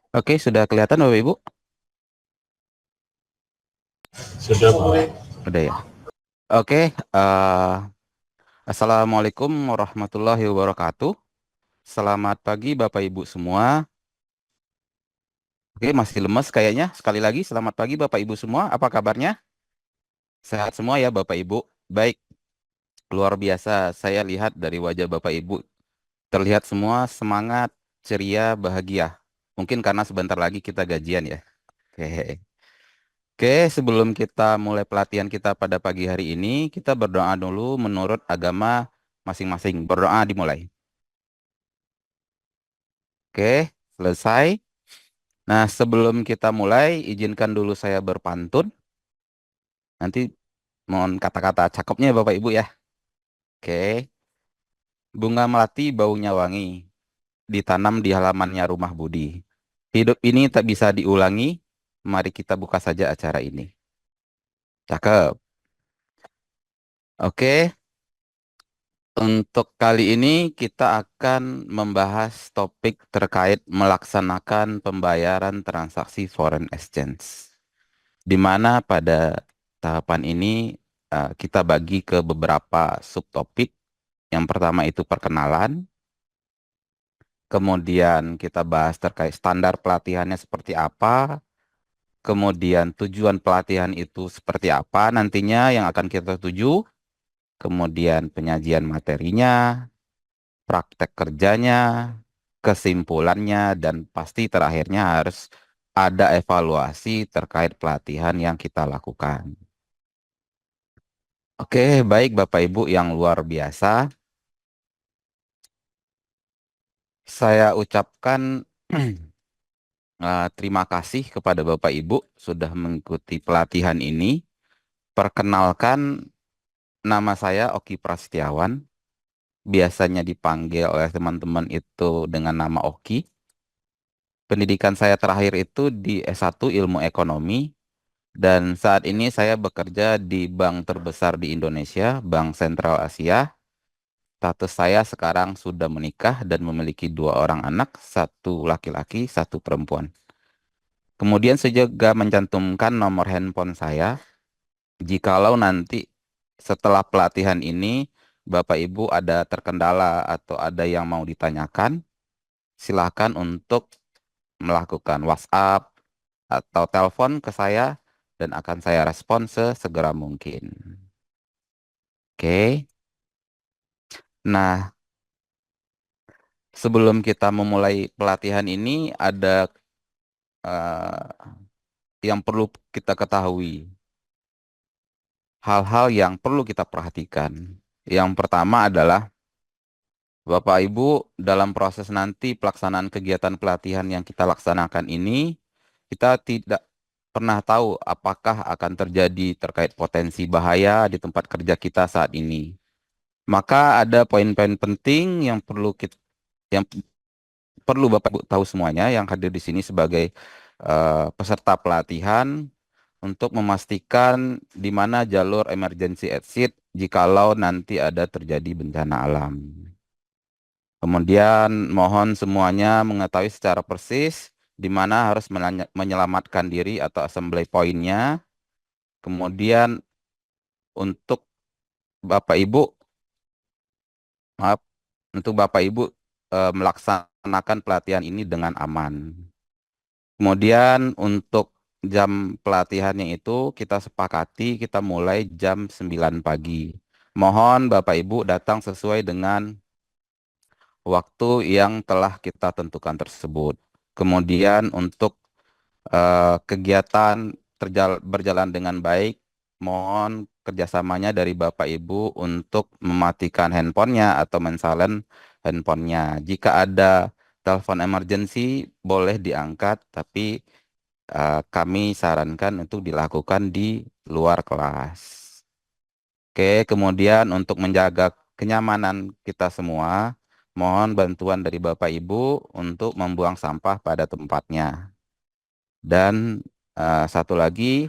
Oke, sudah kelihatan Bapak Ibu? Sudah, Pak. Udah ya. Oke, Assalamualaikum warahmatullahi wabarakatuh. Selamat pagi Bapak Ibu semua. Oke, masih lemes kayaknya. Sekali lagi, selamat pagi Bapak Ibu semua. Apa kabarnya? Sehat semua ya Bapak Ibu. Baik, luar biasa. Saya lihat dari wajah Bapak Ibu. Terlihat semua semangat, ceria, bahagia. Mungkin karena sebentar lagi kita gajian ya. Oke. Oke, sebelum kita mulai pelatihan kita pada pagi hari ini, kita berdoa dulu menurut agama masing-masing. Berdoa dimulai. Oke, selesai. Nah, sebelum kita mulai, izinkan dulu saya berpantun. Nanti mohon kata-kata cakepnya Bapak Ibu ya. Oke. Bunga melati baunya wangi, ditanam di halamannya rumah Budi. Hidup ini tak bisa diulangi, mari kita buka saja acara ini. Cakep. Oke, untuk kali ini kita akan membahas topik terkait melaksanakan pembayaran transaksi foreign exchange. Di mana pada tahapan ini kita bagi ke beberapa subtopik. Yang pertama itu perkenalan, kemudian kita bahas terkait standar pelatihannya seperti apa, kemudian tujuan pelatihan itu seperti apa nantinya yang akan kita tuju, kemudian penyajian materinya, praktek kerjanya, kesimpulannya, dan pasti terakhirnya harus ada evaluasi terkait pelatihan yang kita lakukan. Oke, baik Bapak Ibu yang luar biasa. Saya ucapkan terima kasih kepada Bapak Ibu sudah mengikuti pelatihan ini. Perkenalkan, nama saya Oki Prasetyawan. Biasanya dipanggil oleh teman-teman itu dengan nama Oki. Pendidikan saya terakhir itu di S1 Ilmu Ekonomi. Dan saat ini saya bekerja di bank terbesar di Indonesia, Bank Sentral Asia. Status saya sekarang sudah menikah dan memiliki dua orang anak, satu laki-laki, satu perempuan. Kemudian saya juga mencantumkan nomor handphone saya. Jikalau nanti setelah pelatihan ini, Bapak Ibu ada terkendala atau ada yang mau ditanyakan, silakan untuk melakukan WhatsApp atau telepon ke saya dan akan saya respon sesegera mungkin. Oke. Nah, sebelum kita memulai pelatihan ini ada eh, yang perlu kita ketahui, hal-hal yang perlu kita perhatikan. Yang pertama adalah Bapak Ibu dalam proses nanti pelaksanaan kegiatan pelatihan yang kita laksanakan ini, kita tidak pernah tahu apakah akan terjadi terkait potensi bahaya di tempat kerja kita saat ini. Maka ada poin-poin penting yang perlu Bapak Ibu tahu semuanya yang hadir di sini sebagai peserta pelatihan untuk memastikan di mana jalur emergency exit jikalau nanti ada terjadi bencana alam. Kemudian mohon semuanya mengetahui secara persis di mana harus menyelamatkan diri atau assembly point-nya. Kemudian untuk Bapak Ibu, maaf, untuk Bapak Ibu melaksanakan pelatihan ini dengan aman. Kemudian untuk jam pelatihannya itu kita sepakati kita mulai jam 9 pagi. Mohon Bapak Ibu datang sesuai dengan waktu yang telah kita tentukan tersebut. Kemudian untuk kegiatan berjalan dengan baik, mohon kerjasamanya dari Bapak Ibu untuk mematikan handphonenya atau mensalin handphonenya. Jika ada telepon emergency, boleh diangkat, tapi kami sarankan untuk dilakukan di luar kelas. Oke, kemudian untuk menjaga kenyamanan kita semua, mohon bantuan dari Bapak Ibu untuk membuang sampah pada tempatnya. Dan satu lagi,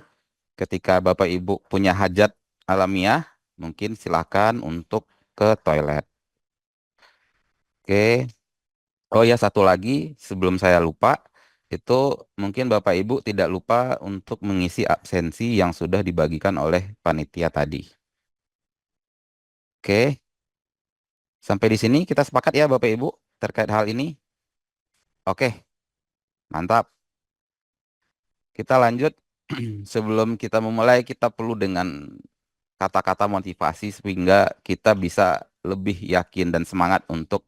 ketika Bapak Ibu punya hajat alamiah, mungkin silakan untuk ke toilet. Oke. Oh ya, satu lagi sebelum saya lupa, itu mungkin Bapak Ibu tidak lupa untuk mengisi absensi yang sudah dibagikan oleh panitia tadi. Oke, sampai di sini kita sepakat ya Bapak Ibu terkait hal ini. Oke, mantap. Kita lanjut. Sebelum kita memulai, kita perlu dengan kata-kata motivasi sehingga kita bisa lebih yakin dan semangat untuk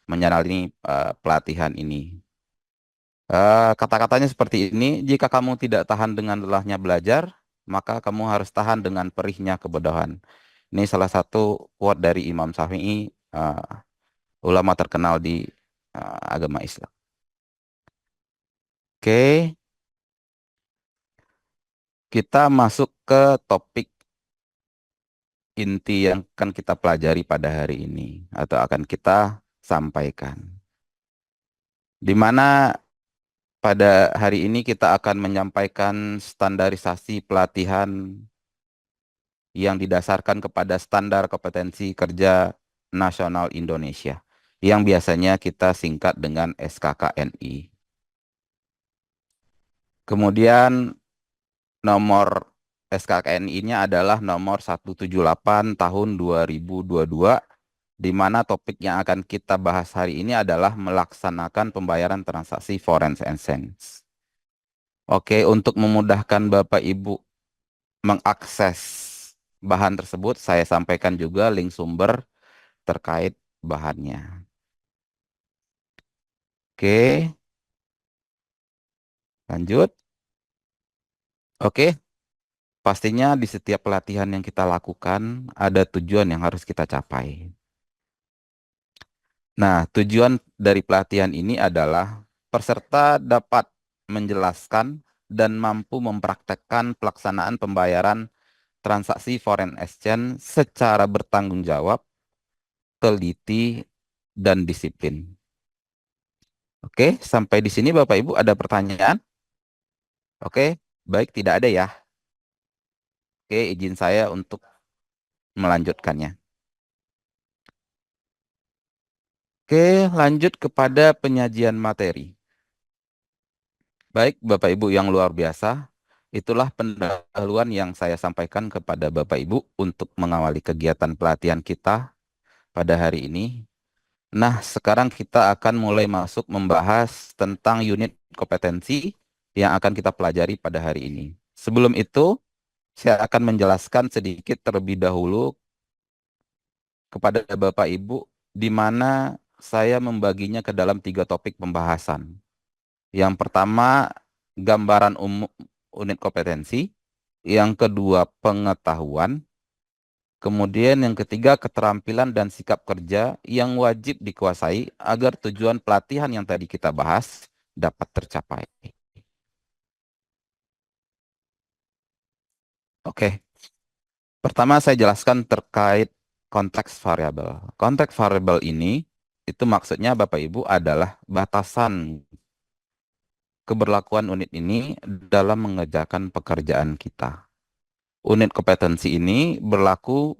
menjalani pelatihan ini. Kata-katanya seperti ini, jika kamu tidak tahan dengan lelahnya belajar, maka kamu harus tahan dengan perihnya kebodohan. Ini salah satu quote dari Imam Syafi'i, ulama terkenal di agama Islam. Oke, kita masuk ke topik inti yang akan kita pelajari pada hari ini atau akan kita sampaikan. Di mana pada hari ini kita akan menyampaikan standarisasi pelatihan yang didasarkan kepada standar kompetensi kerja nasional Indonesia, yang biasanya kita singkat dengan SKKNI. Kemudian nomor SKKNI-nya adalah nomor 178 tahun 2022, di mana topik yang akan kita bahas hari ini adalah melaksanakan pembayaran transaksi foreign exchange. Oke, untuk memudahkan Bapak Ibu mengakses bahan tersebut, saya sampaikan juga link sumber terkait bahannya. Oke, lanjut. Oke, pastinya di setiap pelatihan yang kita lakukan ada tujuan yang harus kita capai. Nah, tujuan dari pelatihan ini adalah peserta dapat menjelaskan dan mampu mempraktekkan pelaksanaan pembayaran transaksi foreign exchange secara bertanggung jawab, teliti, dan disiplin. Oke, sampai di sini Bapak Ibu ada pertanyaan? Oke, baik, tidak ada ya. Oke, izin saya untuk melanjutkannya. Oke, lanjut kepada penyajian materi. Baik, Bapak Ibu yang luar biasa, itulah pendahuluan yang saya sampaikan kepada Bapak Ibu untuk mengawali kegiatan pelatihan kita pada hari ini. Nah, sekarang kita akan mulai masuk membahas tentang unit kompetensi yang akan kita pelajari pada hari ini. Sebelum itu, saya akan menjelaskan sedikit terlebih dahulu kepada Bapak Ibu, di mana saya membaginya ke dalam 3 topik pembahasan. Yang pertama, gambaran umum unit kompetensi. Yang kedua, pengetahuan. Kemudian yang ketiga, keterampilan dan sikap kerja yang wajib dikuasai agar tujuan pelatihan yang tadi kita bahas dapat tercapai. Oke, pertama saya jelaskan terkait konteks variabel. Konteks variabel ini itu maksudnya Bapak Ibu adalah batasan keberlakuan unit ini dalam mengerjakan pekerjaan kita. Unit kompetensi ini berlaku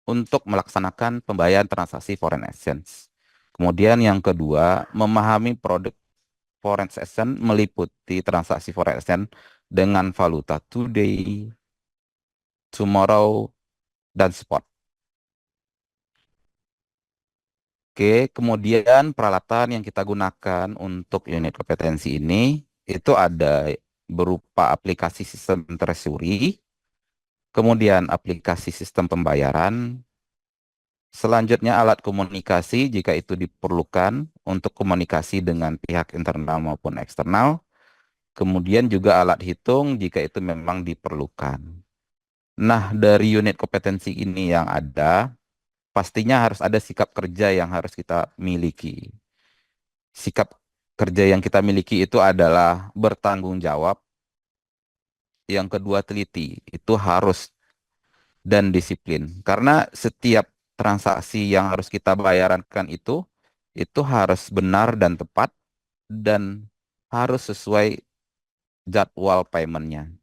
untuk melaksanakan pembayaran transaksi foreign exchange. Kemudian yang kedua, memahami produk foreign exchange meliputi transaksi foreign exchange dengan valuta today, tomorrow, dan spot. Oke, kemudian peralatan yang kita gunakan untuk unit kompetensi ini itu ada berupa aplikasi sistem treasury, kemudian aplikasi sistem pembayaran, selanjutnya alat komunikasi jika itu diperlukan untuk komunikasi dengan pihak internal maupun eksternal, kemudian juga alat hitung jika itu memang diperlukan. Nah, dari unit kompetensi ini yang ada, pastinya harus ada sikap kerja yang harus kita miliki. Sikap kerja yang kita miliki itu adalah bertanggung jawab, yang kedua teliti, itu harus, dan disiplin. Karena setiap transaksi yang harus kita bayarankan itu harus benar dan tepat, dan harus sesuai jadwal paymentnya.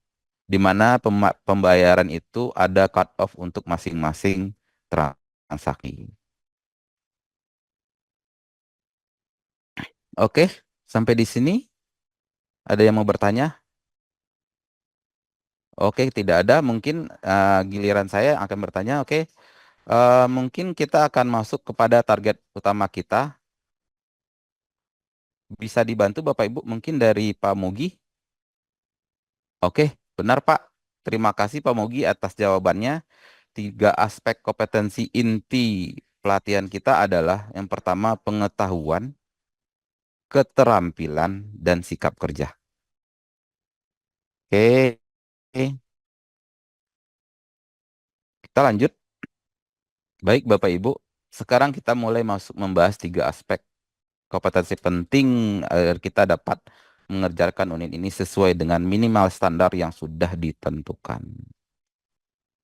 Di mana pembayaran itu ada cut off untuk masing-masing transaksi. Oke, sampai di sini ada yang mau bertanya? Oke, tidak ada. Mungkin giliran saya yang akan bertanya. Oke, mungkin kita akan masuk kepada target utama kita. Bisa dibantu Bapak Ibu mungkin dari Pak Mugi? Oke, benar Pak. Terima kasih Pak Mugi atas jawabannya. Tiga aspek kompetensi inti pelatihan kita adalah yang pertama pengetahuan, keterampilan, dan sikap kerja. Oke, kita lanjut. Baik Bapak Ibu, sekarang kita mulai masuk membahas tiga aspek kompetensi penting agar kita dapat mengerjakan unit ini sesuai dengan minimal standar yang sudah ditentukan.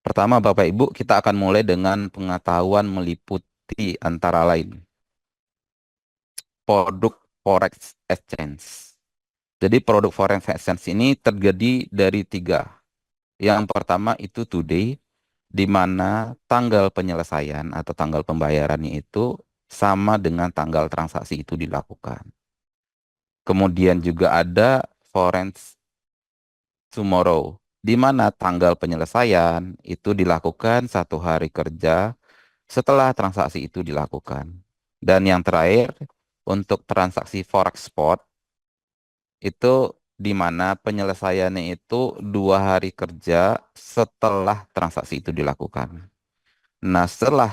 Pertama, Bapak Ibu, kita akan mulai dengan pengetahuan meliputi antara lain produk forex exchange. Jadi produk forex exchange ini terjadi dari tiga. Yang pertama itu today, di mana tanggal penyelesaian atau tanggal pembayarannya itu sama dengan tanggal transaksi itu dilakukan. Kemudian juga ada forex tomorrow, di mana tanggal penyelesaian itu dilakukan 1 hari kerja setelah transaksi itu dilakukan. Dan yang terakhir, untuk transaksi forex spot, itu di mana penyelesaiannya itu 2 hari kerja setelah transaksi itu dilakukan. Nah, setelah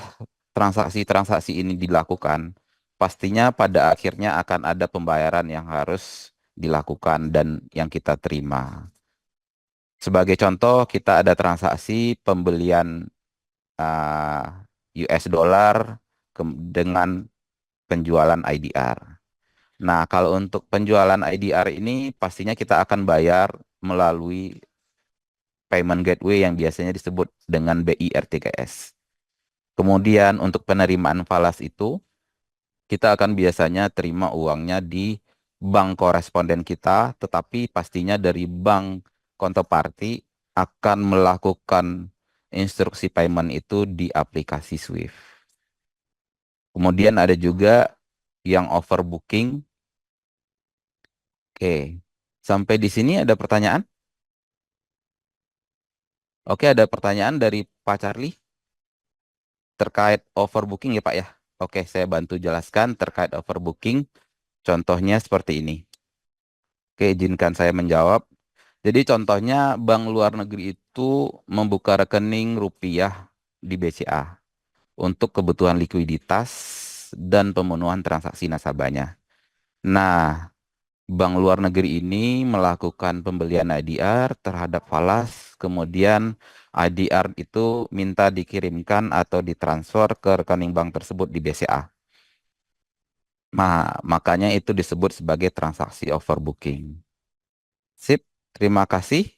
transaksi-transaksi ini dilakukan, pastinya pada akhirnya akan ada pembayaran yang harus dilakukan dan yang kita terima. Sebagai contoh, kita ada transaksi pembelian US dollar dengan penjualan IDR. Nah, kalau untuk penjualan IDR ini pastinya kita akan bayar melalui payment gateway yang biasanya disebut dengan BIRTKS. Kemudian untuk penerimaan falas itu, kita akan biasanya terima uangnya di bank koresponden kita, tetapi pastinya dari bank counterparty akan melakukan instruksi payment itu di aplikasi Swift. Kemudian ada juga yang overbooking. Oke, sampai di sini ada pertanyaan? Oke, ada pertanyaan dari Pak Charlie terkait overbooking ya Pak ya. Oke, saya bantu jelaskan terkait overbooking. Contohnya seperti ini. Oke, izinkan saya menjawab. Jadi contohnya bank luar negeri itu membuka rekening rupiah di BCA untuk kebutuhan likuiditas dan pemenuhan transaksi nasabahnya. Nah, bank luar negeri ini melakukan pembelian IDR terhadap falas, kemudian IDR itu minta dikirimkan atau ditransfer ke rekening bank tersebut di BCA. Makanya itu disebut sebagai transaksi overbooking. Sip, terima kasih.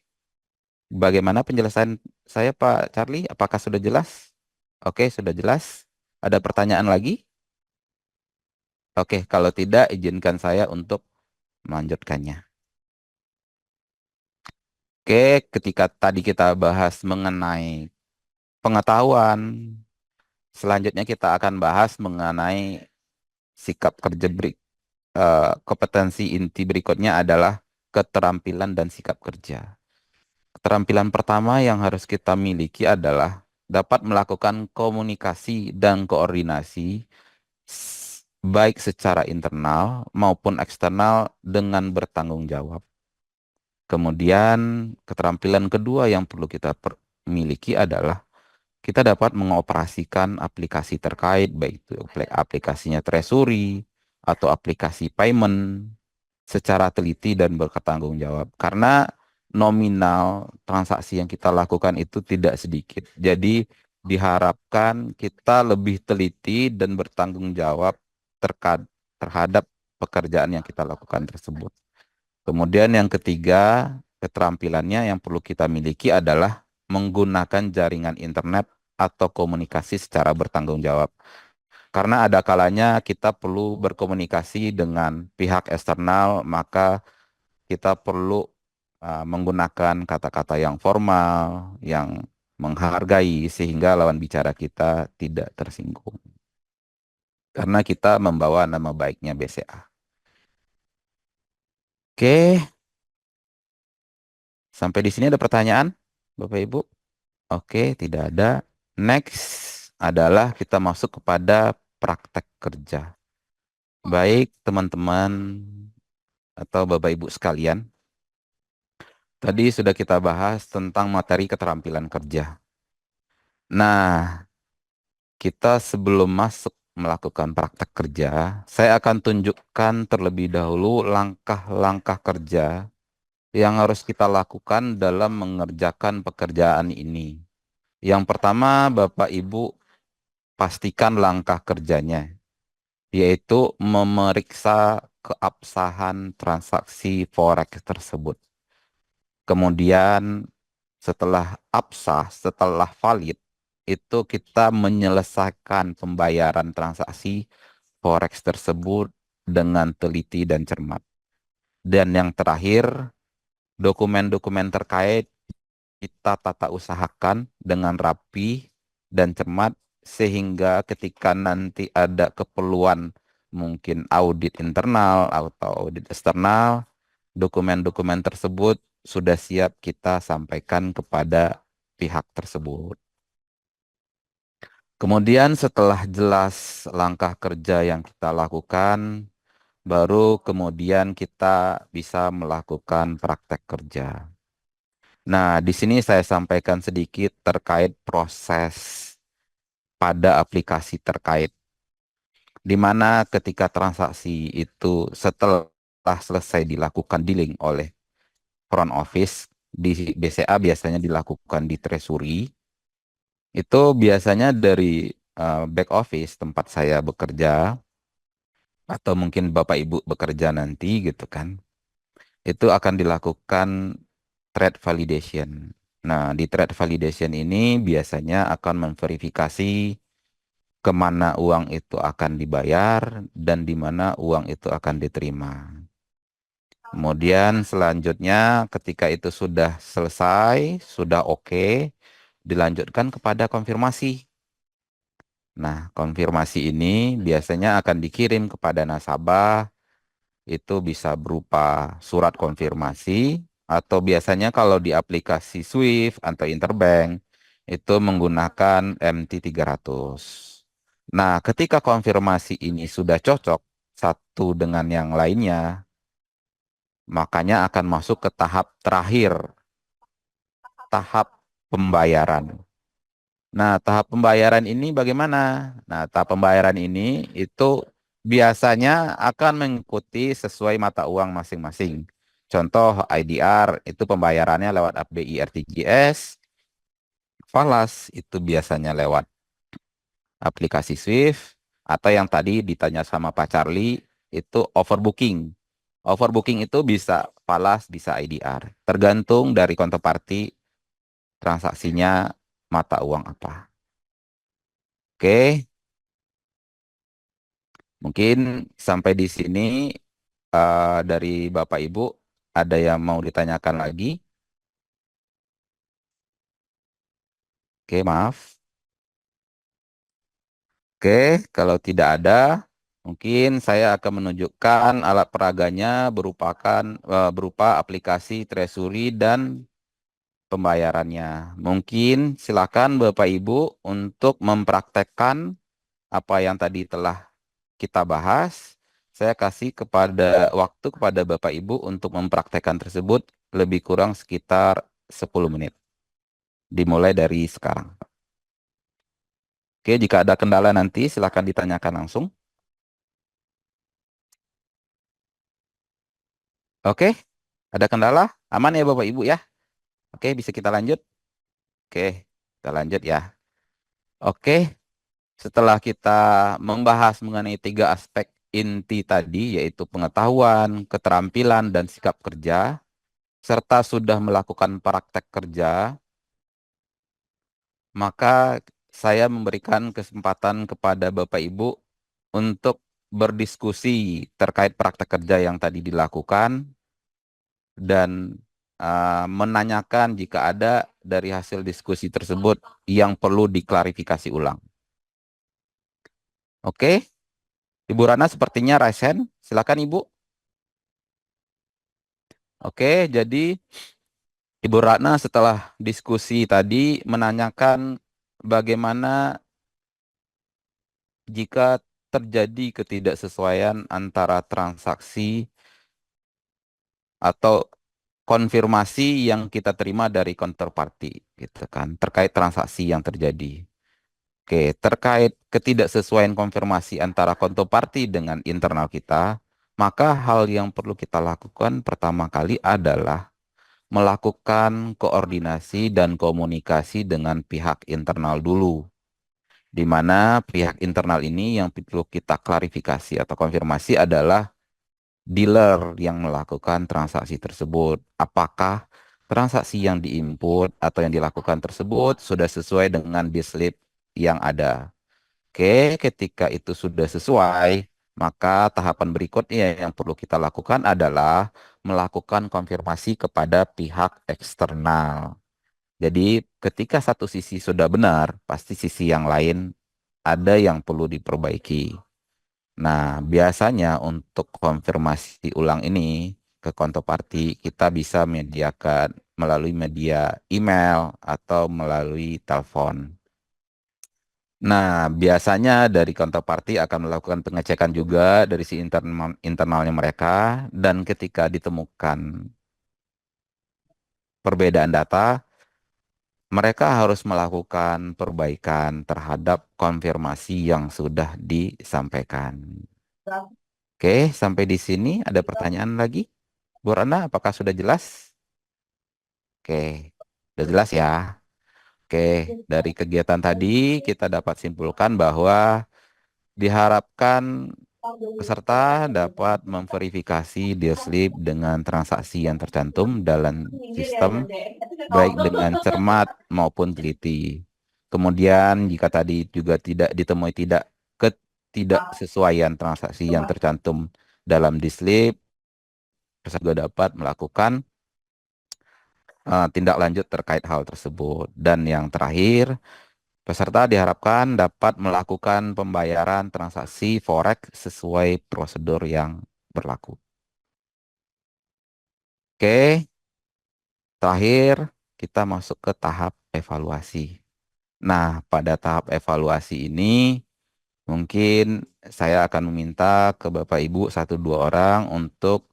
Bagaimana penjelasan saya, Pak Charlie? Apakah sudah jelas? Oke, sudah jelas. Ada pertanyaan lagi? Oke, kalau tidak, izinkan saya untuk melanjutkannya. Oke, ketika tadi kita bahas mengenai pengetahuan, selanjutnya kita akan bahas mengenai sikap kerja kompetensi inti berikutnya adalah keterampilan dan sikap kerja. Keterampilan pertama yang harus kita miliki adalah dapat melakukan komunikasi dan koordinasi baik secara internal maupun eksternal dengan bertanggung jawab. Kemudian keterampilan kedua yang perlu kita miliki adalah kita dapat mengoperasikan aplikasi terkait, baik itu aplikasinya treasury atau aplikasi payment secara teliti dan bertanggung jawab. Karena nominal transaksi yang kita lakukan itu tidak sedikit. Jadi diharapkan kita lebih teliti dan bertanggung jawab terhadap pekerjaan yang kita lakukan tersebut. Kemudian yang ketiga, keterampilannya yang perlu kita miliki adalah menggunakan jaringan internet atau komunikasi secara bertanggung jawab. Karena ada kalanya kita perlu berkomunikasi dengan pihak eksternal, maka kita perlu menggunakan kata-kata yang formal, yang menghargai, sehingga lawan bicara kita tidak tersinggung. Karena kita membawa nama baiknya BCA. Oke, sampai di sini ada pertanyaan, Bapak Ibu? Oke, tidak ada. Next adalah kita masuk kepada praktek kerja. Baik, teman-teman atau Bapak Ibu sekalian, tadi sudah kita bahas tentang materi keterampilan kerja. Nah, kita sebelum masuk melakukan praktek kerja, saya akan tunjukkan terlebih dahulu langkah-langkah kerja yang harus kita lakukan dalam mengerjakan pekerjaan ini. Yang pertama, Bapak Ibu pastikan langkah kerjanya, yaitu memeriksa keabsahan transaksi forex tersebut. Kemudian setelah absah, setelah valid, itu kita menyelesaikan pembayaran transaksi forex tersebut dengan teliti dan cermat. Dan yang terakhir, dokumen-dokumen terkait kita tata usahakan dengan rapi dan cermat sehingga ketika nanti ada keperluan mungkin audit internal atau audit eksternal, dokumen-dokumen tersebut sudah siap kita sampaikan kepada pihak tersebut. Kemudian setelah jelas langkah kerja yang kita lakukan, baru kemudian kita bisa melakukan praktek kerja. Nah, di sini saya sampaikan sedikit terkait proses pada aplikasi terkait, di mana ketika transaksi itu setelah selesai dilakukan dealing oleh front office, di BCA biasanya dilakukan di treasury, itu biasanya dari back office tempat saya bekerja, atau mungkin Bapak Ibu bekerja nanti gitu kan, itu akan dilakukan trade validation. Nah, di trade validation ini biasanya akan memverifikasi kemana uang itu akan dibayar dan di mana uang itu akan diterima. Kemudian selanjutnya ketika itu sudah selesai, sudah oke, dilanjutkan kepada konfirmasi. Nah, konfirmasi ini biasanya akan dikirim kepada nasabah, itu bisa berupa surat konfirmasi, atau biasanya kalau di aplikasi Swift atau Interbank, itu menggunakan MT300. Nah, ketika konfirmasi ini sudah cocok satu dengan yang lainnya, makanya akan masuk ke tahap terakhir, tahap pembayaran. Nah, tahap pembayaran ini bagaimana? Nah, tahap pembayaran ini itu biasanya akan mengikuti sesuai mata uang masing-masing. Contoh IDR itu pembayarannya lewat API RTGS, Falas itu biasanya lewat aplikasi Swift, atau yang tadi ditanya sama Pak Charlie itu overbooking. Overbooking itu bisa Falas, bisa IDR, tergantung dari counterparty transaksinya mata uang apa. Oke, mungkin sampai di sini dari Bapak Ibu ada yang mau ditanyakan lagi? Oke, maaf. Oke, kalau tidak ada, mungkin saya akan menunjukkan alat peraganya berupa aplikasi Treasury dan pembayarannya. Mungkin silakan Bapak Ibu untuk mempraktekkan apa yang tadi telah kita bahas. Saya kasih waktu kepada Bapak Ibu untuk mempraktekkan tersebut lebih kurang sekitar 10 menit. Dimulai dari sekarang. Oke, jika ada kendala nanti silakan ditanyakan langsung. Oke, ada kendala? Aman ya Bapak Ibu ya? Oke, bisa kita lanjut? Oke, kita lanjut ya. Oke, setelah kita membahas mengenai tiga aspek inti tadi, yaitu pengetahuan, keterampilan, dan sikap kerja, serta sudah melakukan praktek kerja, maka saya memberikan kesempatan kepada Bapak Ibu untuk berdiskusi terkait praktek kerja yang tadi dilakukan dan menanyakan jika ada dari hasil diskusi tersebut yang perlu diklarifikasi ulang. Oke, Ibu Rana sepertinya raise hand. Silakan Ibu. Oke, jadi Ibu Ratna setelah diskusi tadi menanyakan bagaimana jika terjadi ketidaksesuaian antara transaksi atau konfirmasi yang kita terima dari counterparty gitu kan terkait transaksi yang terjadi. Oke, terkait ketidaksesuaian konfirmasi antara counterparty dengan internal kita, maka hal yang perlu kita lakukan pertama kali adalah melakukan koordinasi dan komunikasi dengan pihak internal dulu, di mana pihak internal ini yang perlu kita klarifikasi atau konfirmasi adalah dealer yang melakukan transaksi tersebut. Apakah transaksi yang diinput atau yang dilakukan tersebut sudah sesuai dengan dislip yang ada? Oke, ketika itu sudah sesuai, maka tahapan berikutnya yang perlu kita lakukan adalah melakukan konfirmasi kepada pihak eksternal. Jadi, ketika satu sisi sudah benar, pasti sisi yang lain ada yang perlu diperbaiki. Nah, biasanya untuk konfirmasi ulang ini ke counterparty, kita bisa mediakan melalui media email atau melalui telepon. Nah, biasanya dari counterparty akan melakukan pengecekan juga dari si internalnya mereka, dan ketika ditemukan perbedaan data, mereka harus melakukan perbaikan terhadap konfirmasi yang sudah disampaikan. Oke, sampai di sini ada pertanyaan lagi? Bu Rana, apakah sudah jelas? Oke, sudah jelas ya. Oke, dari kegiatan tadi kita dapat simpulkan bahwa diharapkan peserta dapat memverifikasi deal slip dengan transaksi yang tercantum dalam sistem, baik dengan cermat maupun teliti. Kemudian, jika tadi juga tidak ditemui ketidaksesuaian transaksi yang tercantum dalam deal slip, peserta juga dapat melakukan tindak lanjut terkait hal tersebut. Dan yang terakhir, peserta diharapkan dapat melakukan pembayaran transaksi forex sesuai prosedur yang berlaku. Oke, terakhir kita masuk ke tahap evaluasi. Nah, pada tahap evaluasi ini mungkin saya akan meminta ke Bapak Ibu satu dua orang untuk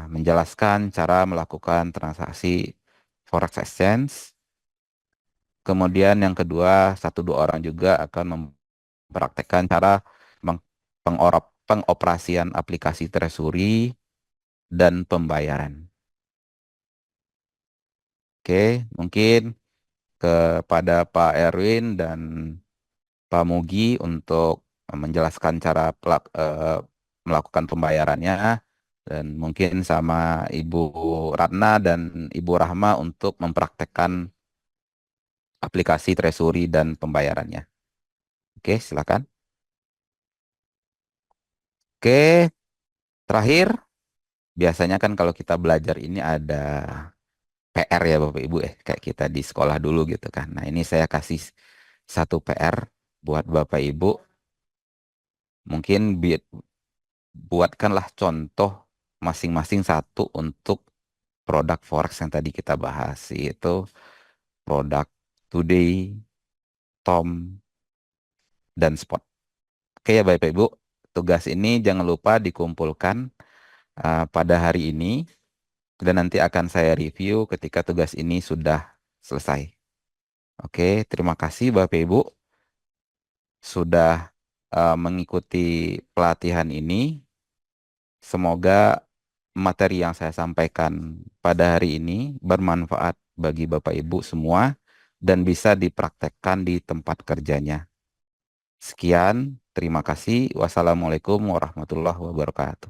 menjelaskan cara melakukan transaksi forex exchange. Kemudian yang kedua, satu dua orang juga akan mempraktekkan cara pengoperasian aplikasi treasury dan pembayaran. Oke, mungkin kepada Pak Erwin dan Pak Mugi untuk menjelaskan cara melakukan pembayarannya, dan mungkin sama Ibu Ratna dan Ibu Rahma untuk mempraktekkan aplikasi treasury dan pembayarannya. Oke, silakan. Oke, terakhir, biasanya kan kalau kita belajar ini ada PR ya Bapak Ibu kayak kita di sekolah dulu gitu kan. Nah, ini saya kasih satu PR buat Bapak Ibu. Mungkin buatkanlah contoh masing-masing satu untuk produk forex yang tadi kita bahas, yaitu produk today, tom, dan spot. Oke ya Bapak Ibu, tugas ini jangan lupa dikumpulkan pada hari ini, dan nanti akan saya review ketika tugas ini sudah selesai. Oke, terima kasih Bapak Ibu sudah mengikuti pelatihan ini. Semoga materi yang saya sampaikan pada hari ini bermanfaat bagi Bapak Ibu semua dan bisa dipraktekkan di tempat kerjanya. Sekian, terima kasih. Wassalamualaikum warahmatullahi wabarakatuh.